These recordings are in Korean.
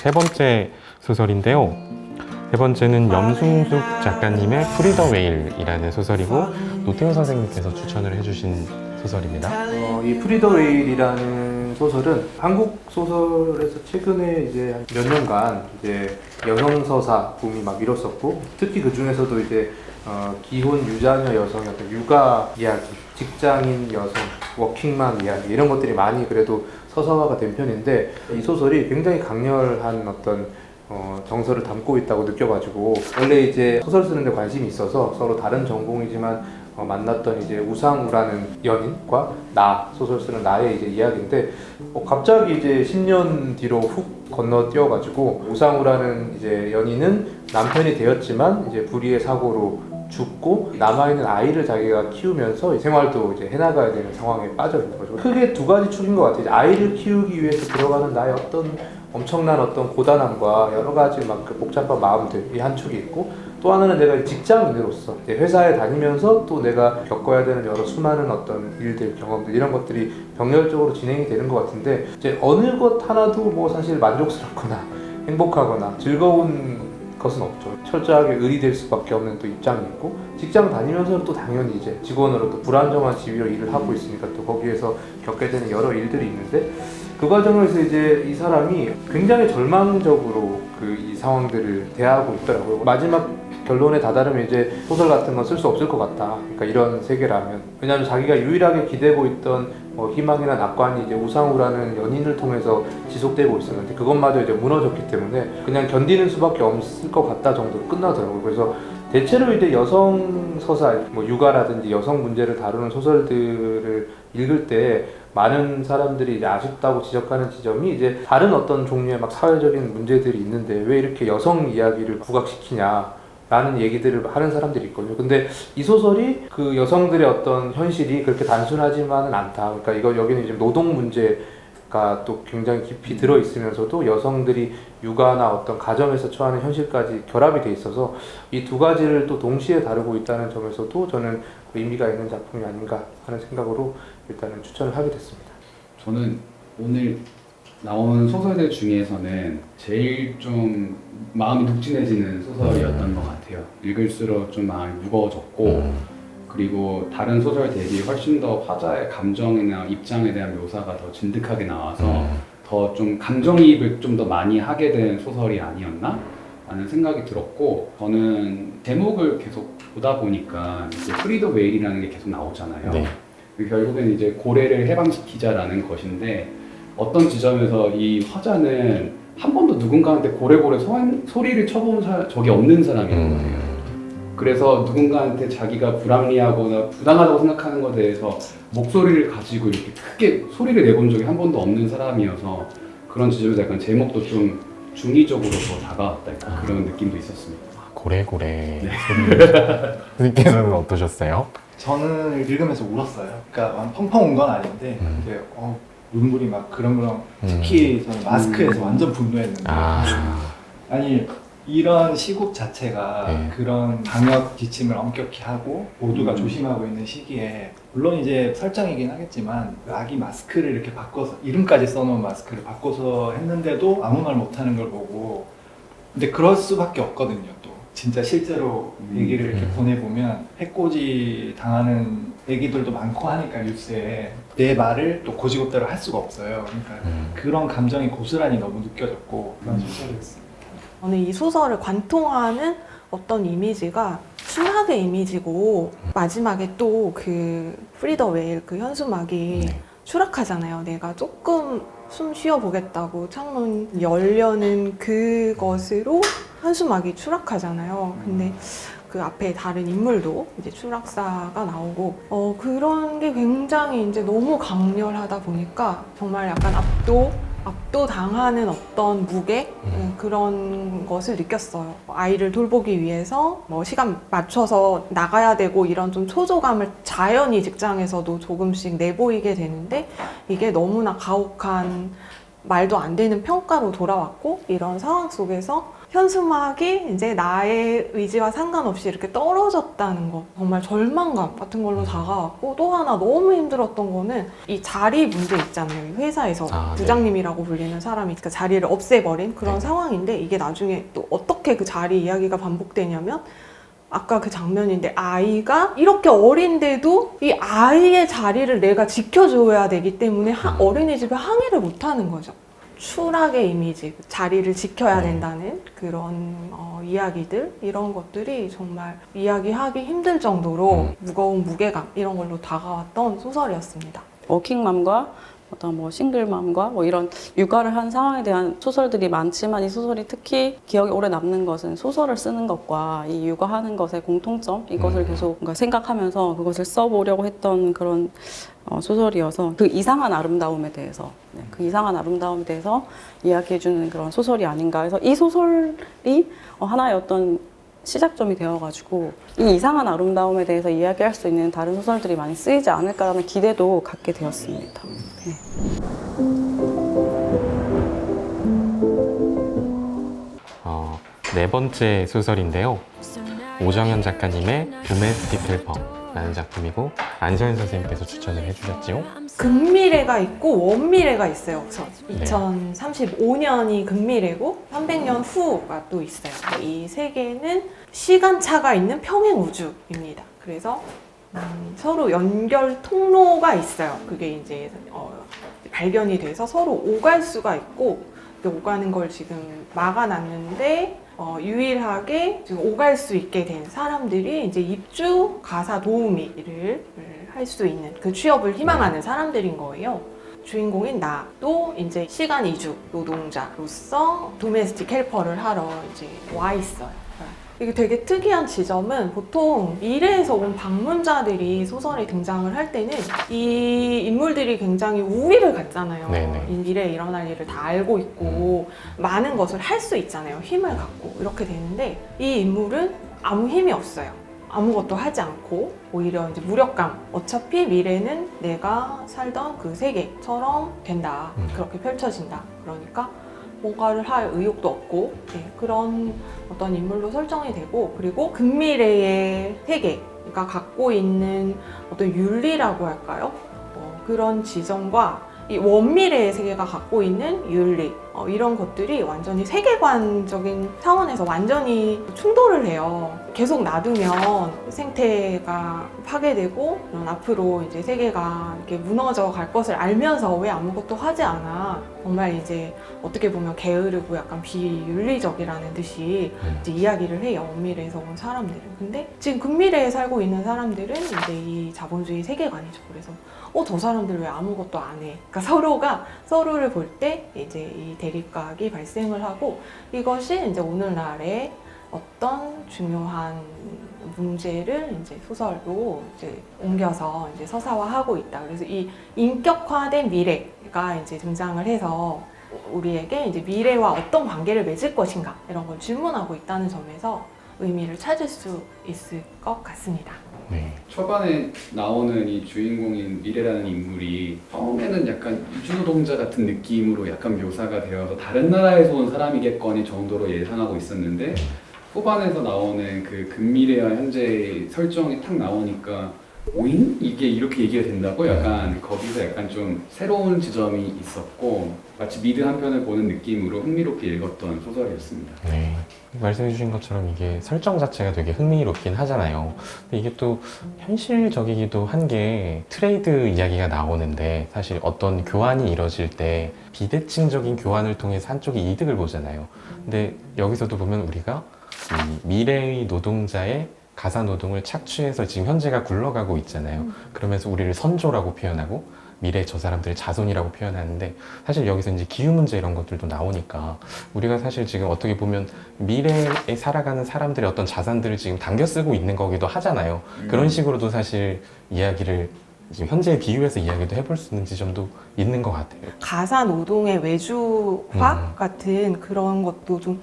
세 번째 소설인데요. 세 번째는 염승숙 작가님의 프리 더 웨일이라는 소설이고 노태우 선생님께서 추천을 해주신 소설입니다. 이 프리 더 웨일이라는 소설은 한국 소설에서 최근에 이제 몇 년간 이제 여성 서사 붐이 막 일었었고, 특히 그 중에서도 이제 기혼 유자녀 여성의 어떤 육아 이야기, 직장인 여성, 워킹맘 이야기 이런 것들이 많이 그래도 서사화가 된 편인데, 이 소설이 굉장히 강렬한 어떤 정서를 담고 있다고 느껴가지고, 원래 이제 소설 쓰는데 관심이 있어서 서로 다른 전공이지만 만났던 이제 우상우라는 연인과 나, 소설 쓰는 나의 이제 이야기인데, 갑자기 이제 10년 뒤로 훅 건너뛰어가지고, 우상우라는 이제 연인은 남편이 되었지만 이제 불의의 사고로 죽고 남아있는 아이를 자기가 키우면서 생활도 이제 해나가야 되는 상황에 빠져 있는 거죠. 크게 두 가지 축인 것 같아요. 아이를 키우기 위해서 들어가는 나의 어떤 엄청난 어떤 고단함과 여러 가지 막 그 복잡한 마음들이 한 축이 있고, 또 하나는 내가 직장인으로서 회사에 다니면서 또 내가 겪어야 되는 여러 수많은 어떤 일들, 경험들 이런 것들이 병렬적으로 진행이 되는 것 같은데, 이제 어느 것 하나도 뭐 사실 만족스럽거나 행복하거나 즐거운 것은 없죠. 철저하게 의리될 수밖에 없는 또 입장이 있고, 직장 다니면서 또 당연히 이제 직원으로 또 불안정한 지위로 일을 하고 있으니까 또 거기에서 겪게 되는 여러 일들이 있는데, 그 과정에서 이제 이 사람이 굉장히 절망적으로 이 상황들을 대하고 있더라고요. 마지막 결론에 다다르면 이제 소설 같은 건 쓸 수 없을 것 같다. 그러니까 이런 세계라면. 왜냐하면 자기가 유일하게 기대고 있던 희망이나 낙관이 이제 우상우라는 연인을 통해서 지속되고 있었는데, 그것마저 이제 무너졌기 때문에 그냥 견디는 수밖에 없을 것 같다 정도로 끝나더라고요. 그래서 대체로 이제 여성 서사, 뭐 육아라든지 여성 문제를 다루는 소설들을 읽을 때 많은 사람들이 이제 아쉽다고 지적하는 지점이, 이제 다른 어떤 종류의 막 사회적인 문제들이 있는데 왜 이렇게 여성 이야기를 부각시키냐 라는 얘기들을 하는 사람들이 있거든요. 근데 이 소설이 그 여성들의 어떤 현실이 그렇게 단순하지만은 않다. 그러니까 여기는 이제 노동 문제가 또 굉장히 깊이 들어 있으면서도 여성들이 육아나 어떤 가정에서 처하는 현실까지 결합이 돼 있어서 이 두 가지를 또 동시에 다루고 있다는 점에서도 저는 의미가 있는 작품이 아닌가 하는 생각으로 일단은 추천을 하게 됐습니다. 저는 오늘 나온 소설들 중에서는 제일 좀 마음이 독진해지는 소설이었던 것 같아요. 읽을수록 좀 마음이 무거워졌고, 그리고 다른 소설 대비 훨씬 더 화자의 감정이나 입장에 대한 묘사가 더 진득하게 나와서 더 좀 감정이입을 좀 더 많이 하게 된 소설이 아니었나? 라는 생각이 들었고, 저는 제목을 계속 보다 보니까 이제 프리 더 웨일이라는 게 계속 나오잖아요. 네. 결국엔 이제 고래를 해방시키자라는 것인데, 어떤 지점에서 이 화자는 한 번도 누군가한테 고래고래 소리를 쳐본 적이 없는 사람인 것 같아요. 그래서 누군가한테 자기가 불합리하거나 부당하다고 생각하는 것에 대해서 목소리를 가지고 이렇게 크게 소리를 내본 적이 한 번도 없는 사람이어서, 그런 지점에서 약간 제목도 좀 중의적으로 더 다가왔다, 약간 그런 느낌도 있었습니다. 고래고래. 네. 선생님께서는 어떠셨어요? 저는 읽으면서 울었어요. 그러니까 펑펑 운 건 아닌데 이제 눈물이 막 그렁그렁. 특히 저는 마스크에서 완전 분노했는데, 아니 이런 시국 자체가 그런 방역 지침을 엄격히 하고 모두가 조심하고 있는 시기에, 물론 이제 설정이긴 하겠지만 아기 마스크를 이렇게 바꿔서, 이름까지 써놓은 마스크를 바꿔서 했는데도 아무 말 못하는 걸 보고, 근데 그럴 수밖에 없거든요. 또 진짜 실제로 애기를 이렇게 보내보면 해코지 당하는 애기들도 많고 하니까, 뉴스에 내 말을 또 고지고대로 할 수가 없어요. 그러니까 그런 감정이 고스란히 너무 느껴졌고, 그런 소설이었습니다. 저는 이 소설을 관통하는 어떤 이미지가 순학의 이미지고, 마지막에 또 그 프리 더 웨일 그 현수막이 추락하잖아요. 내가 조금 숨 쉬어보겠다고 창문 열려는 그것으로 현수막이 추락하잖아요. 근데 그 앞에 다른 인물도 이제 추락사가 나오고, 그런 게 굉장히 이제 너무 강렬하다 보니까 정말 약간 압도당하는 어떤 무게? 그런 것을 느꼈어요. 아이를 돌보기 위해서 뭐 시간 맞춰서 나가야 되고 이런 좀 초조감을 자연히 직장에서도 조금씩 내보이게 되는데, 이게 너무나 가혹한 말도 안 되는 평가로 돌아왔고, 이런 상황 속에서 현수막이 이제 나의 의지와 상관없이 이렇게 떨어졌다는 것, 정말 절망감 같은 걸로 다가왔고, 또 하나 너무 힘들었던 거는 이 자리 문제 있잖아요. 이 회사에서 부장님이라고 불리는 사람이 그 자리를 없애버린 그런 상황인데, 이게 나중에 또 어떻게 그 자리 이야기가 반복되냐면, 아까 그 장면인데 아이가 이렇게 어린데도 이 아이의 자리를 내가 지켜줘야 되기 때문에 어린이집에 항의를 못하는 거죠. 추락의 이미지, 자리를 지켜야 된다는 그런 이야기들, 이런 것들이 정말 이야기하기 힘들 정도로 무거운 무게감 이런 걸로 다가왔던 소설이었습니다. 워킹맘과 어떤 뭐 싱글맘과 뭐 이런 육아를 한 상황에 대한 소설들이 많지만, 이 소설이 특히 기억에 오래 남는 것은 소설을 쓰는 것과 이 육아하는 것의 공통점, 이것을 계속 뭔가 생각하면서 그것을 써보려고 했던 그런 소설이어서, 그 이상한 아름다움에 대해서 이야기해주는 그런 소설이 아닌가 해서, 이 소설이 하나의 어떤 시작점이 되어가지고 이 이상한 아름다움에 대해서 이야기할 수 있는 다른 소설들이 많이 쓰이지 않을까라는 기대도 갖게 되었습니다. 네. 네 번째 소설인데요. 오정현 작가님의 도메스틱 헬퍼라는 작품이고, 안서연 선생님께서 추천을 해주셨지요. 극미래가 있고 원미래가 있어요. 그래서 2035년이 극미래고 300년 후가 또 있어요. 이 세 개는 시간차가 있는 평행 우주입니다. 그래서 서로 연결 통로가 있어요. 그게 이제 발견이 돼서 서로 오갈 수가 있고, 오가는 걸 지금 막아놨는데 유일하게 지금 오갈 수 있게 된 사람들이 이제 입주 가사 도우미를 할 수 있는 그 취업을 희망하는 사람들인 거예요. 주인공인 나도 이제 시간 이주 노동자로서 도메스틱 헬퍼를 하러 이제 와 있어요. 이게 되게 특이한 지점은, 보통 미래에서 온 방문자들이 소설에 등장을 할 때는 이 인물들이 굉장히 우위를 갖잖아요. 네네. 이 미래에 일어날 일을 다 알고 있고 많은 것을 할 수 있잖아요. 힘을 갖고 이렇게 되는데, 이 인물은 아무 힘이 없어요. 아무것도 하지 않고 오히려 이제 무력감, 어차피 미래는 내가 살던 그 세계처럼 된다, 그렇게 펼쳐진다, 그러니까 뭔가를 할 의욕도 없고, 그런 어떤 인물로 설정이 되고, 그리고 극미래의 세계가 갖고 있는 어떤 윤리라고 할까요? 그런 지점과 이 원미래의 세계가 갖고 있는 윤리, 이런 것들이 완전히 세계관적인 차원에서 완전히 충돌을 해요. 계속 놔두면 생태가 파괴되고, 앞으로 이제 세계가 이렇게 무너져 갈 것을 알면서 왜 아무것도 하지 않아? 정말 이제 어떻게 보면 게으르고 약간 비윤리적이라는 듯이 이제 이야기를 해요. 원미래에서 온 사람들은. 근데 지금 극미래에 살고 있는 사람들은 이제 이 자본주의 세계관이죠. 그래서 저 사람들 왜 아무것도 안 해? 그러니까 서로가 서로를 볼 때 이제 이 대립각이 발생을 하고, 이것이 이제 오늘날의 어떤 중요한 문제를 이제 소설로 이제 옮겨서 이제 서사화하고 있다. 그래서 이 인격화된 미래가 이제 등장을 해서 우리에게 이제 미래와 어떤 관계를 맺을 것인가, 이런 걸 질문하고 있다는 점에서 의미를 찾을 수 있을 것 같습니다. 네. 초반에 나오는 이 주인공인 미래라는 인물이 처음에는 약간 이주노동자 같은 느낌으로 약간 묘사가 되어서 다른 나라에서 온 사람이겠거니 정도로 예상하고 있었는데, 후반에서 나오는 그 근미래와 현재 설정이 탁 나오니까 오잉? 이게 이렇게 얘기가 된다고? 약간 거기서 약간 좀 새로운 지점이 있었고, 마치 미드 한 편을 보는 느낌으로 흥미롭게 읽었던 소설이었습니다. 네. 말씀해 주신 것처럼 이게 설정 자체가 되게 흥미롭긴 하잖아요. 근데 이게 또 현실적이기도 한 게, 트레이드 이야기가 나오는데 사실 어떤 교환이 이뤄질 때 비대칭적인 교환을 통해서 한쪽이 이득을 보잖아요. 근데 여기서도 보면 우리가 이 미래의 노동자의 가사 노동을 착취해서 지금 현재가 굴러가고 있잖아요. 그러면서 우리를 선조라고 표현하고 미래 저 사람들을 자손이라고 표현하는데, 사실 여기서 이제 기후 문제 이런 것들도 나오니까 우리가 사실 지금 어떻게 보면 미래에 살아가는 사람들의 어떤 자산들을 지금 당겨 쓰고 있는 거기도 하잖아요. 그런 식으로도 사실 이야기를 지금 현재에 비유해서 이야기도 해볼 수 있는 지점도 있는 것 같아요. 가사 노동의 외주화 같은 그런 것도 좀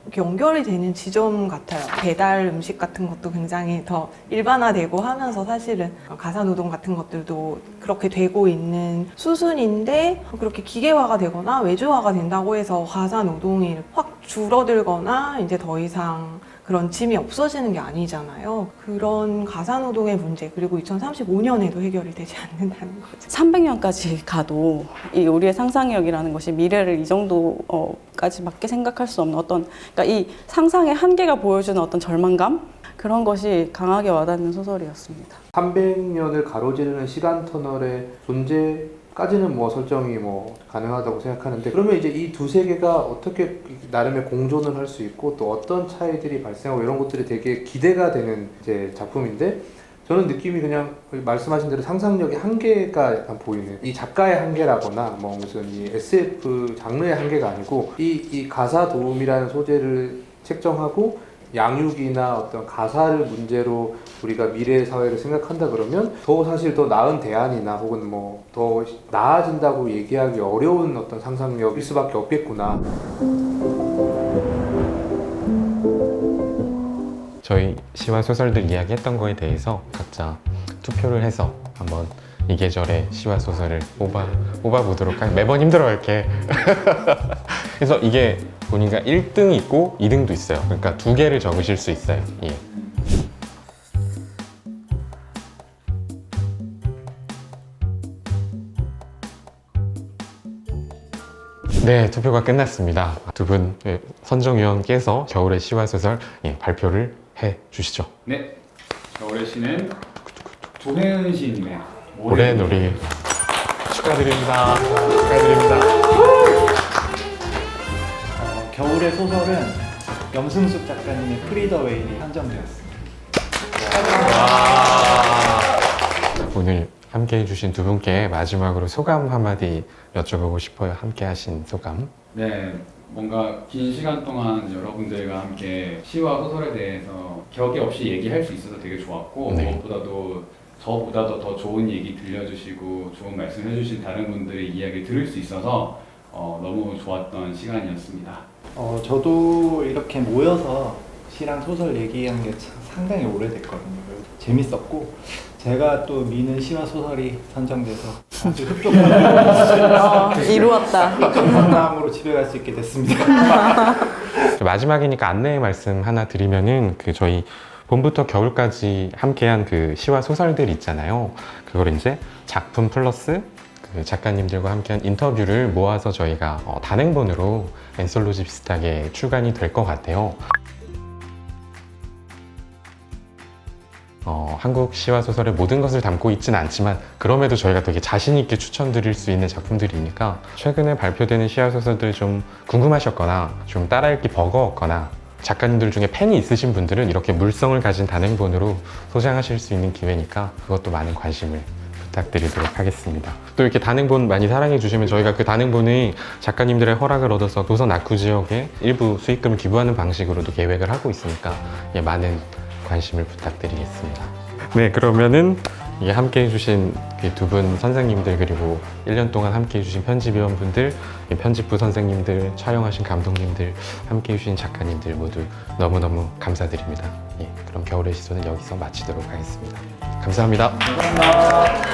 이렇게 연결이 되는 지점 같아요. 배달 음식 같은 것도 굉장히 더 일반화되고 하면서 사실은 가사노동 같은 것들도 그렇게 되고 있는 수순인데 그렇게 기계화가 되거나 외주화가 된다고 해서 가사노동이 확 줄어들거나 이제 더 이상 그런 짐이 없어지는 게 아니잖아요. 그런 가사노동의 문제, 그리고 2035년에도 해결이 되지 않는다는 거죠. 300년까지 가도 이 우리의 상상력이라는 것이 미래를 이 정도까지밖에 생각할 수 없는 어떤, 그러니까 이 상상의 한계가 보여주는 어떤 절망감? 그런 것이 강하게 와닿는 소설이었습니다. 300년을 가로지르는 시간 터널의 존재까지는 뭐 설정이 뭐 가능하다고 생각하는데, 그러면 이제 이 두 세계가 어떻게 나름의 공존을 할 수 있고 또 어떤 차이들이 발생하고 이런 것들이 되게 기대가 되는 이제 작품인데, 저는 느낌이 그냥 말씀하신 대로 상상력의 한계가 약간 보이는, 이 작가의 한계라거나 뭐 무슨 이 SF 장르의 한계가 아니고 이 가사 도움이라는 소재를 책정하고 양육이나 어떤 가사를 문제로 우리가 미래의 사회를 생각한다 그러면 사실 더 나은 대안이나 혹은 뭐 더 나아진다고 얘기하기 어려운 어떤 상상력일 수밖에 없겠구나. 저희 시와 소설들 이야기했던 거에 대해서 각자 투표를 해서 한번 이 계절의 시와 소설을 뽑아보도록 할게요. 매번 힘들어할게. 그래서 이게 보니까 1등이 있고 2등도 있어요. 그러니까 2개를 적으실 수 있어요. 예. 네, 투표가 끝났습니다. 두 분 선정위원께서 겨울의 시와 소설 발표를 해 주시죠. 네, 겨울의 시는 조혜은 시인님의 모래놀이. 축하드립니다. 축하드립니다. 겨울의 소설은 염승숙 작가님의 프리더 웨일이 선정되었습니다. 오늘 함께 해주신 두 분께 마지막으로 소감 한마디 여쭤보고 싶어요. 함께 하신 소감. 네, 뭔가 긴 시간 동안 여러분들과 함께 시와 소설에 대해서 격이 없이 얘기할 수 있어서 되게 좋았고, 네. 무엇보다도 저보다도 더 좋은 얘기 들려주시고 좋은 말씀 해주신 다른 분들의 이야기 들을 수 있어서 너무 좋았던 시간이었습니다. 저도 이렇게 모여서 시랑 소설 얘기한 게 상당히 오래됐거든요. 재밌었고, 제가 또 미는 시와 소설이 선정돼서 아주 흡족한 이루었다. 마음으로 집에 갈 수 있게 됐습니다. 마지막이니까 안내 말씀 하나 드리면은 저희 봄부터 겨울까지 함께한 그 시와 소설들 있잖아요. 그걸 이제 작품 플러스 작가님들과 함께한 인터뷰를 모아서 저희가 단행본으로 엔솔로지 비슷하게 출간이 될 것 같아요. 한국 시와 소설의 모든 것을 담고 있지는 않지만 그럼에도 저희가 되게 자신 있게 추천드릴 수 있는 작품들이니까 최근에 발표되는 시와 소설들 좀 궁금하셨거나 좀 따라 읽기 버거웠거나 작가님들 중에 팬이 있으신 분들은 이렇게 물성을 가진 단행본으로 소장하실 수 있는 기회니까 그것도 많은 관심을 부탁드리도록 하겠습니다. 또 이렇게 단행본 많이 사랑해 주시면 저희가 그 단행본을 작가님들의 허락을 얻어서 도서 낙후 지역에 일부 수익금을 기부하는 방식으로도 계획을 하고 있으니까 많은 관심을 부탁드리겠습니다. 네, 그러면은 함께 해주신 두 분 선생님들, 그리고 1년 동안 함께 해주신 편집위원분들, 편집부 선생님들, 촬영하신 감독님들, 함께 해주신 작가님들 모두 너무너무 감사드립니다. 그럼 겨울의 시소는 여기서 마치도록 하겠습니다. 감사합니다. 감사합니다.